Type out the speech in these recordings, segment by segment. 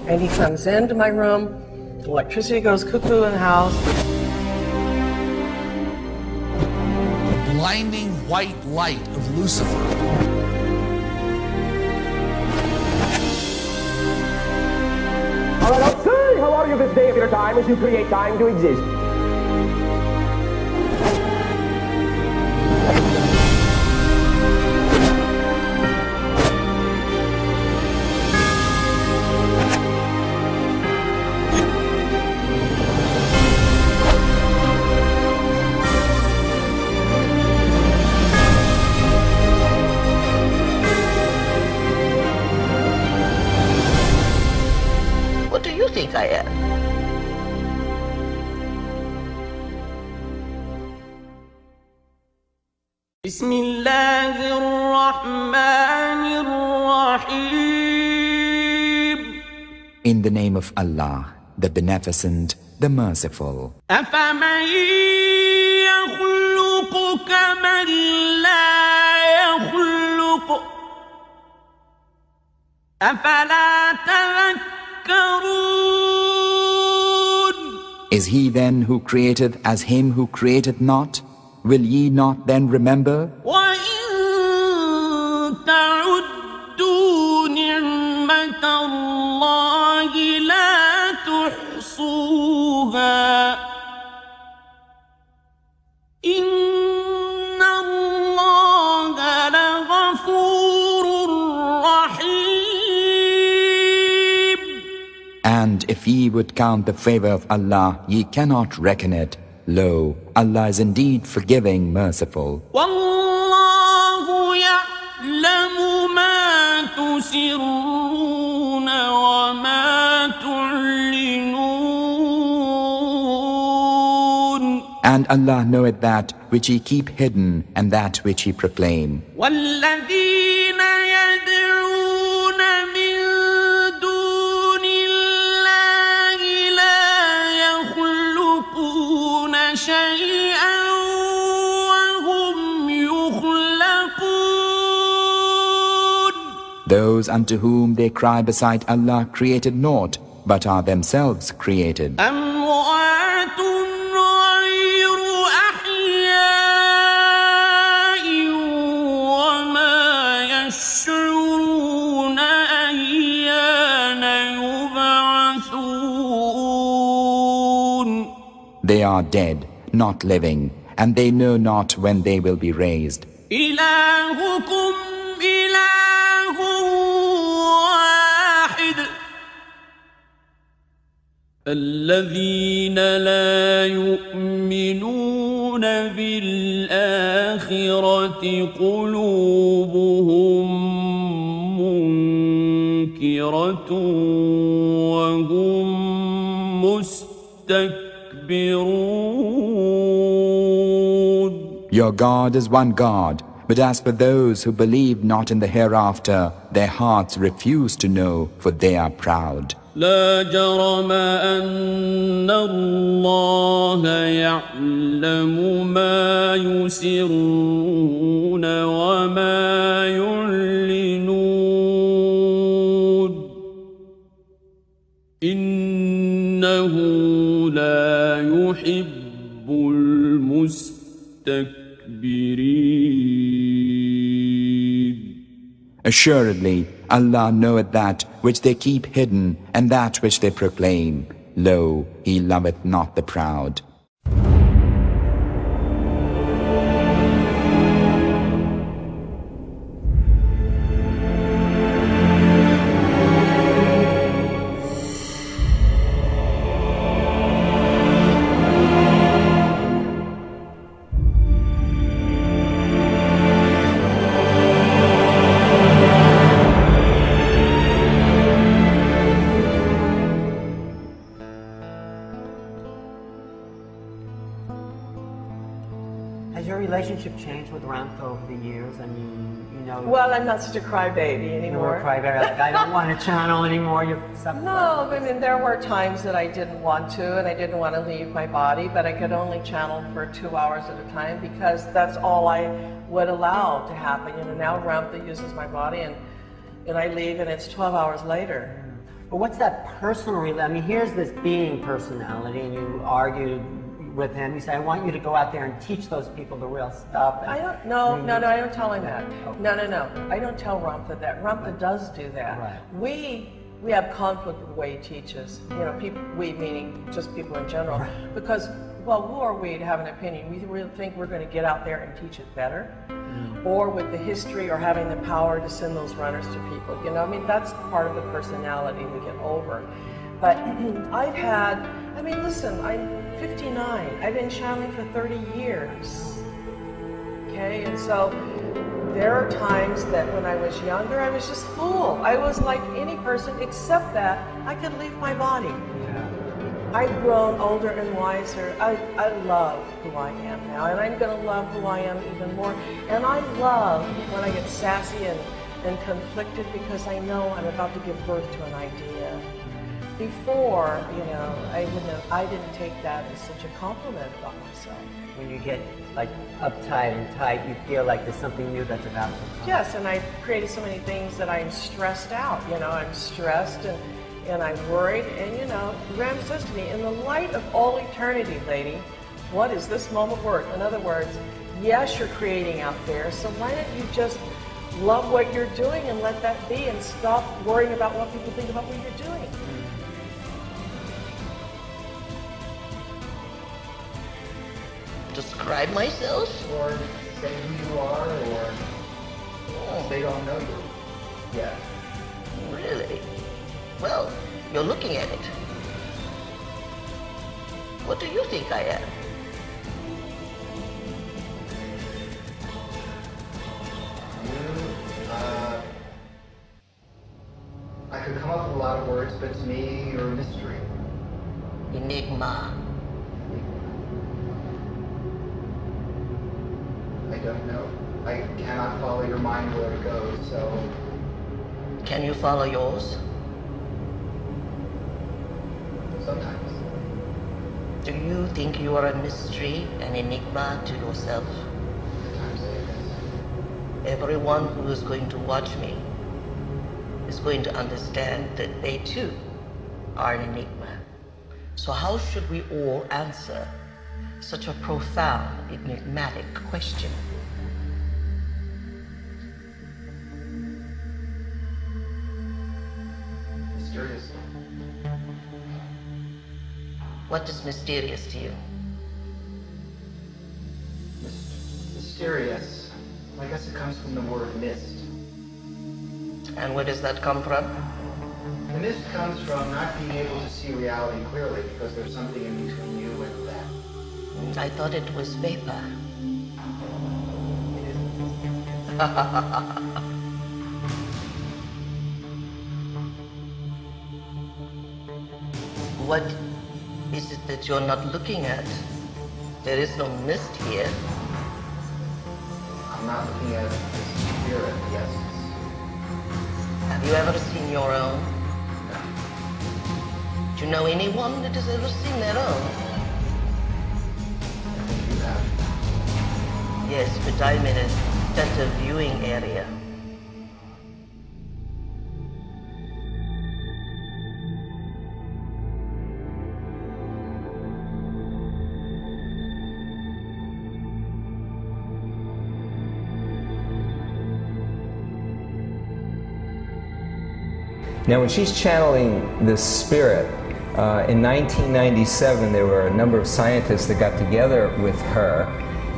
And he comes into my room, electricity goes cuckoo in the house. The blinding white light of Lucifer. Say, how are you this day of your time as you create time to exist? What do you think I am? بسم الله الرحمن الرحيم. In the name of Allah, the Beneficent, the Merciful. أفمن يخلق كمن لا يخلق أفلا تذكرون. Is he then who createth as him who created not? Will ye not then remember? وإن تعدوا نعمة الله لا تحصوها إن الله لغفور رحيم. And if ye would count the favor of Allah, ye cannot reckon it. Lo, Allah is indeed forgiving, merciful. والله يعلم ما تسرون وما تعلنون. And Allah knoweth that which ye keep hidden and that which ye proclaim. والذين يدعون من دون الله لا يخلقون شيئا وهم يخلقون. Those unto whom they cry beside Allah created naught, but are themselves created. أموات غير أحياء وما يشعرون أيان يبعثون. They are dead, not living, and they know not when they will be raised. إلهكم إله واحد الذين لا يؤمنون بالآخرة قلوبهم منكرة وهم مستكبرون. Your God is one God, but as for those who believe not in the hereafter, their hearts refuse to know, for they are proud. لا جرم أن الله يعلم ما يسرون وما يعلنون إنه لا يحب المستكبرين. Assuredly, Allah knoweth that which they keep hidden and that which they proclaim. Lo, He loveth not the proud. Has your relationship changed with Ramtha over the years? I mean, you know... Well, I'm not such a crybaby anymore. Like, I don't want to channel anymore. You're No, I mean, there were times that I didn't want to, and I didn't want to leave my body, but I could only channel for 2 hours at a time because that's all I would allow to happen. You know, now Ramtha uses my body, and I leave, and it's 12 hours later. But what's that personal, I mean, here's this being personality, and you argue with him. You say, I want you to go out there and teach those people the real stuff. I don't, no, I don't tell him that. No. I don't tell Ramtha that. Ramtha does do that. Right. We have conflict with the way he teaches. You know, people, we meaning just people in general. Right. Because, well, who are we to have an opinion? We really think we're going to get out there and teach it better, or with the history or having the power to send those runners to people. You know, I mean, that's part of the personality we get over. But I've had, I mean, listen, I'm 59. I've been channeling for 30 years. Okay, and so there are times that when I was younger, I was just full. I was like any person except that I could leave my body. Yeah. I've grown older and wiser. I love who I am now, and I'm going to love who I am even more. And I love when I get sassy and conflicted, because I know I'm about to give birth to an idea. Before, you know, I didn't take that as such a compliment about myself. When you get like uptight and tight, you feel like there's something new that's about to come. Yes, and I've created so many things that I'm stressed out. You know, I'm stressed and I'm worried. And you know, Ram says to me, in the light of all eternity, lady, what is this moment worth? In other words, yes, you're creating out there, so why don't you just love what you're doing and let that be, and stop worrying about what people think about what you're doing. Describe myself? Or say who you are, or they don't know you yet. Really? Well, you're looking at it. What do you think I am? I could come up with a lot of words, but to me, you're a mystery. Enigma. I don't know. I cannot follow your mind where it goes, so... Can you follow yours? Sometimes. Do you think you are a mystery, an enigma to yourself? Sometimes I guess. Everyone who is going to watch me is going to understand that they too are an enigma. So how should we all answer such a profound, enigmatic question? Mysterious. What is mysterious to you? Mysterious. I guess it comes from the word mist. And where does that come from? The mist comes from not being able to see reality clearly because there's something in between you and that. I thought it was vapor. What is it that you're not looking at? There is no mist here. I'm not looking at the spirit, yes. Have you ever seen your own? No. Do you know anyone that has ever seen their own? I think you have. Yes, but I'm in a center viewing area. Now, when she's channeling the spirit, in 1997, there were a number of scientists that got together with her,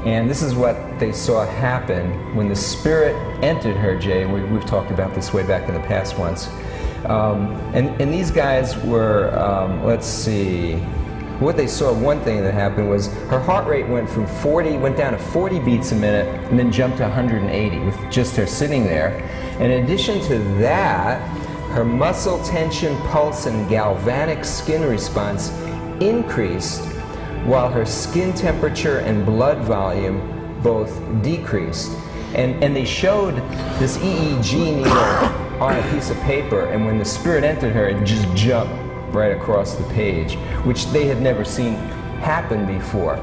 and this is what they saw happen when the spirit entered her, Jay, and we've talked about this way back in the past once. And these guys were, let's see, what they saw, one thing that happened was her heart rate went down to 40 beats a minute, and then jumped to 180 with just her sitting there. And in addition to that, her muscle tension, pulse, and galvanic skin response increased, while her skin temperature and blood volume both decreased. And they showed this EEG needle on a piece of paper, and when the spirit entered her, it just jumped right across the page, which they had never seen happen before.